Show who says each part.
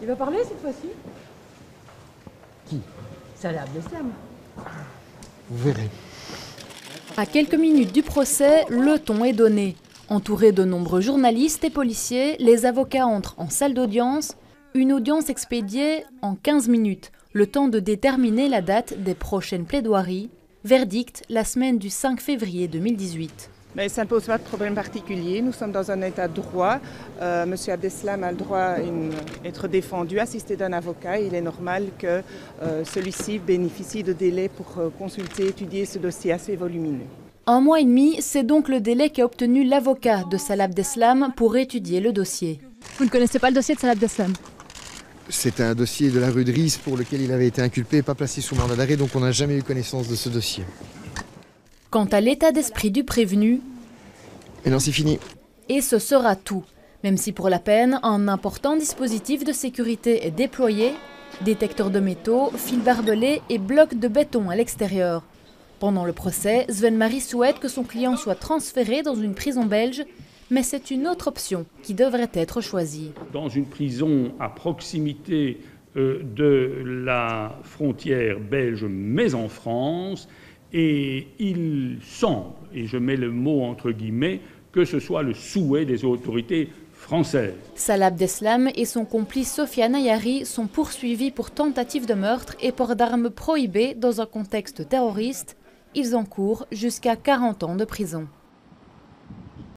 Speaker 1: Il va parler cette fois-ci?
Speaker 2: Qui?
Speaker 1: Salah Abdeslam.
Speaker 2: Vous verrez.
Speaker 3: À quelques minutes du procès, le ton est donné. Entourés de nombreux journalistes et policiers, les avocats entrent en salle d'audience. Une audience expédiée en 15 minutes, le temps de déterminer la date des prochaines plaidoiries. Verdict la semaine du 5 février 2018.
Speaker 4: Mais ça ne pose pas de problème particulier. Nous sommes dans un état de droit. Monsieur Abdeslam a le droit d'être défendu, assisté d'un avocat. Il est normal que celui-ci bénéficie de délais pour consulter, étudier ce dossier assez volumineux.
Speaker 3: 1 mois et demi, c'est donc le délai qu'a obtenu l'avocat de Salah Abdeslam pour étudier le dossier.
Speaker 5: Vous ne connaissez pas le dossier de Salah Abdeslam?
Speaker 2: C'est un dossier de la rue de Ries pour lequel il avait été inculpé et pas placé sous mandat d'arrêt, donc on n'a jamais eu connaissance de ce dossier.
Speaker 3: Quant à l'état d'esprit du prévenu,
Speaker 2: Et non, c'est fini.
Speaker 3: et ce sera tout. Même si pour la peine, un important dispositif de sécurité est déployé, détecteur de métaux, fils barbelés et blocs de béton à l'extérieur. Pendant le procès, Sven-Marie souhaite que son client soit transféré dans une prison belge, mais c'est une autre option qui devrait être choisie.
Speaker 6: Dans une prison à proximité de la frontière belge, mais en France, et il semble, et je mets le mot entre guillemets, que ce soit le souhait des autorités françaises.
Speaker 3: Salah Abdeslam et son complice Sofiane Ayari sont poursuivis pour tentative de meurtre et port d'armes prohibées dans un contexte terroriste. Ils encourent jusqu'à 40 ans de prison.